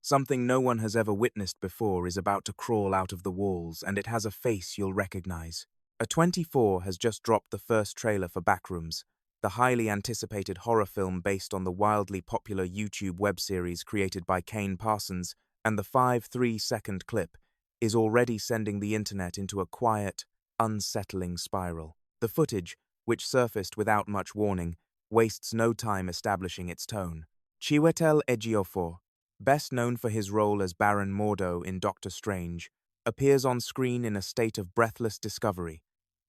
Something no one has ever witnessed before is about to crawl out of the walls, and it has a face you'll recognize. A24 has just dropped the first trailer for Backrooms, the highly anticipated horror film based on the wildly popular YouTube web series created by Kane Parsons, and the 5-3-second clip is already sending the internet into a quiet, unsettling spiral. The footage, which surfaced without much warning, wastes no time establishing its tone. Chiwetel Ejiofor, best known for his role as Baron Mordo in Doctor Strange, appears on screen in a state of breathless discovery,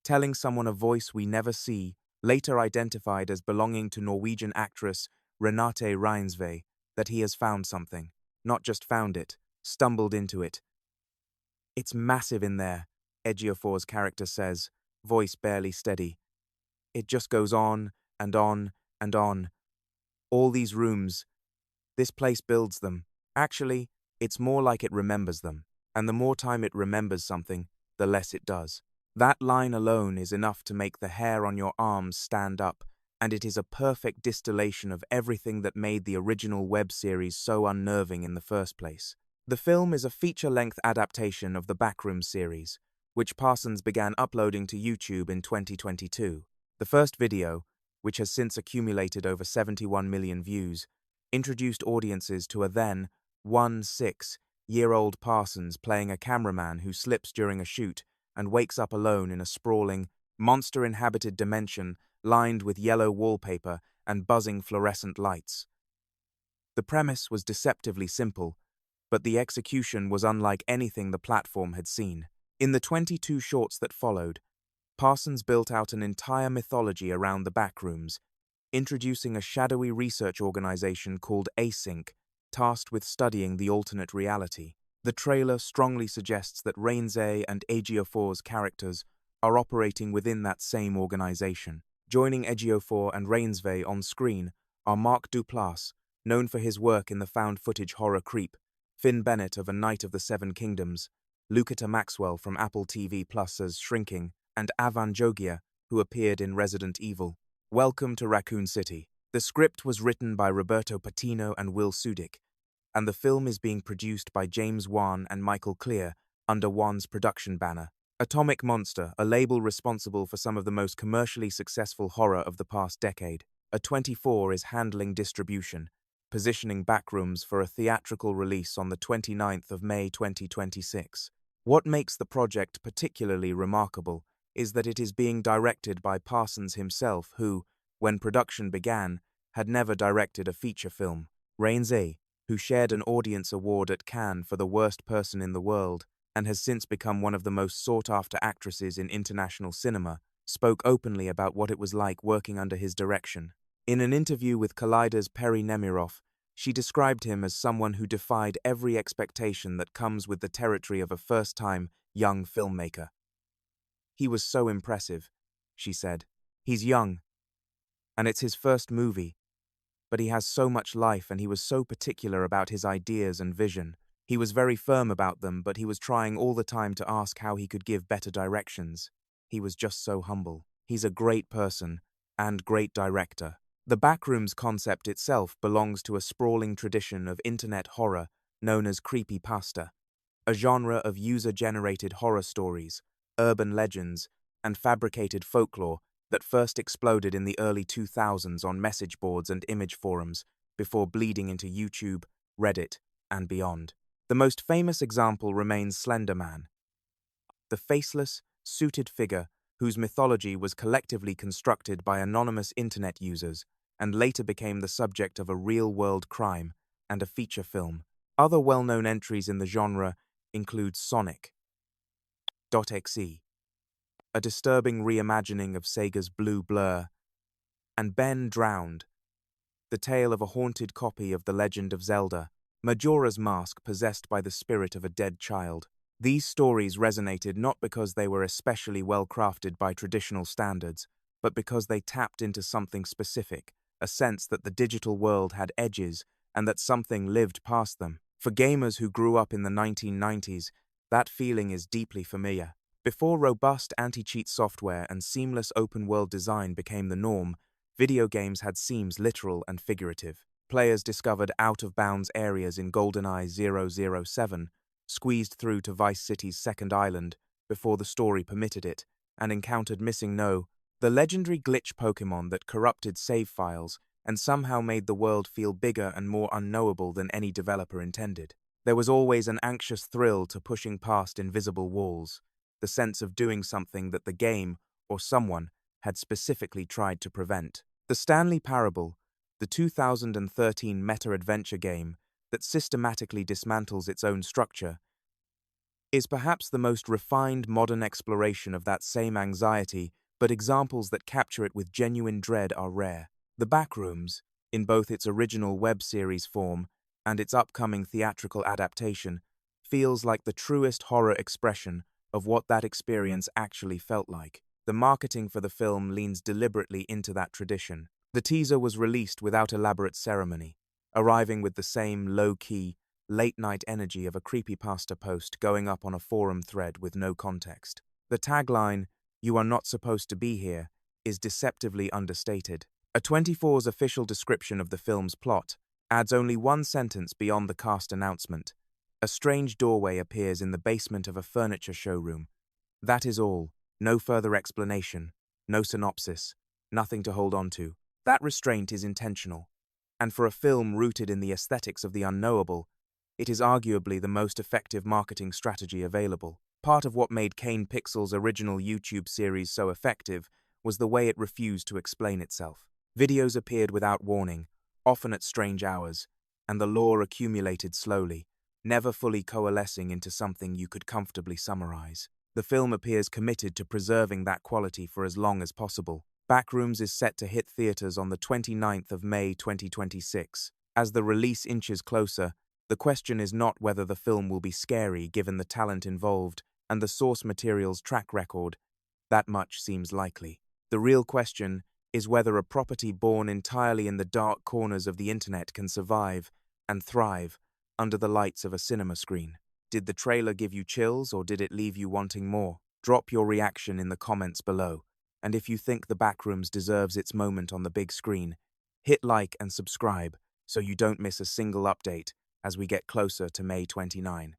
telling someone a voice we never see, later identified as belonging to Norwegian actress Renate Reinsve, that he has found something. Not just found it, stumbled into it. "It's massive in there," Ejiofor's character says, voice barely steady. "It just goes on and on and on. All these rooms. This place builds them. Actually, it's more like it remembers them, and the more time it remembers something, the less it does." That line alone is enough to make the hair on your arms stand up, and it is a perfect distillation of everything that made the original web series so unnerving in the first place. The film is a feature-length adaptation of the Backrooms series, which Parsons began uploading to YouTube in 2022. The first video, which has since accumulated over 71 million views, introduced audiences to a then 16-year-old Parsons playing a cameraman who slips during a shoot and wakes up alone in a sprawling, monster-inhabited dimension lined with yellow wallpaper and buzzing fluorescent lights. The premise was deceptively simple, but the execution was unlike anything the platform had seen. In the 22 shorts that followed, Parsons built out an entire mythology around the Backrooms, introducing a shadowy research organization called Async, tasked with studying the alternate reality. The trailer strongly suggests that Reinsve and Ejiofor's characters are operating within that same organization. Joining Ejiofor and Reinsve on screen are Mark Duplass, known for his work in the found-footage horror Creep, Finn Bennett of A Night of the Seven Kingdoms, Lukata Maxwell from Apple TV Plus as Shrinking, and Avan Jogia, who appeared in Resident Evil. Welcome to Raccoon City. The script was written by Roberto Patino and Will Sudik, and the film is being produced by James Wan and Michael Clear under Wan's production banner. Atomic Monster, a label responsible for some of the most commercially successful horror of the past decade. A24 is handling distribution, positioning Backrooms for a theatrical release on the 29th of May 2026. What makes the project particularly remarkable is that it is being directed by Parsons himself, who, when production began, had never directed a feature film. Reinsve, who shared an audience award at Cannes for the worst person in the world and has since become one of the most sought-after actresses in international cinema, spoke openly about what it was like working under his direction. In an interview with Collider's Perry Nemiroff, she described him as someone who defied every expectation that comes with the territory of a first-time young filmmaker. "He was so impressive," she said. "He's young, and it's his first movie, but he has so much life and he was so particular about his ideas and vision. He was very firm about them, but he was trying all the time to ask how he could give better directions. He was just so humble. He's a great person and great director." The Backrooms concept itself belongs to a sprawling tradition of internet horror known as Creepypasta, a genre of user-generated horror stories, urban legends, and fabricated folklore that first exploded in the early 2000s on message boards and image forums before bleeding into YouTube, Reddit, and beyond. The most famous example remains Slender Man, the faceless, suited figure whose mythology was collectively constructed by anonymous internet users and later became the subject of a real-world crime and a feature film. Other well-known entries in the genre include Sonic.exe, a disturbing reimagining of Sega's Blue Blur, and Ben Drowned, the tale of a haunted copy of The Legend of Zelda, Majora's Mask possessed by the spirit of a dead child. These stories resonated not because they were especially well-crafted by traditional standards, but because they tapped into something specific, a sense that the digital world had edges and that something lived past them. For gamers who grew up in the 1990s, that feeling is deeply familiar. Before robust anti-cheat software and seamless open-world design became the norm, video games had seams literal and figurative. Players discovered out-of-bounds areas in GoldenEye 007, squeezed through to Vice City's second island before the story permitted it, and encountered Missing No, the legendary glitch Pokémon that corrupted save files and somehow made the world feel bigger and more unknowable than any developer intended. There was always an anxious thrill to pushing past invisible walls, the sense of doing something that the game, or someone, had specifically tried to prevent. The Stanley Parable, the 2013 meta-adventure game that systematically dismantles its own structure, is perhaps the most refined modern exploration of that same anxiety, but examples that capture it with genuine dread are rare. The Backrooms, in both its original web series form and its upcoming theatrical adaptation, feels like the truest horror expression of what that experience actually felt like. The marketing for the film leans deliberately into that tradition. The teaser was released without elaborate ceremony, arriving with the same low-key, late-night energy of a creepypasta post going up on a forum thread with no context. The tagline, "You are not supposed to be here," is deceptively understated. A24's official description of the film's plot adds only one sentence beyond the cast announcement. A strange doorway appears in the basement of a furniture showroom. That is all. No further explanation. No synopsis. Nothing to hold on to. That restraint is intentional. And for a film rooted in the aesthetics of the unknowable, it is arguably the most effective marketing strategy available. Part of what made Kane Pixel's original YouTube series so effective was the way it refused to explain itself. Videos appeared without warning, often at strange hours, and the lore accumulated slowly, never fully coalescing into something you could comfortably summarize. The film appears committed to preserving that quality for as long as possible. Backrooms is set to hit theaters on the 29th of May 2026. As the release inches closer, the question is not whether the film will be scary given the talent involved and the source material's track record. That much seems likely. The real question is whether a property born entirely in the dark corners of the internet can survive and thrive under the lights of a cinema screen. Did the trailer give you chills or did it leave you wanting more? Drop your reaction in the comments below. And if you think The Backrooms deserves its moment on the big screen, hit like and subscribe so you don't miss a single update as we get closer to May 29.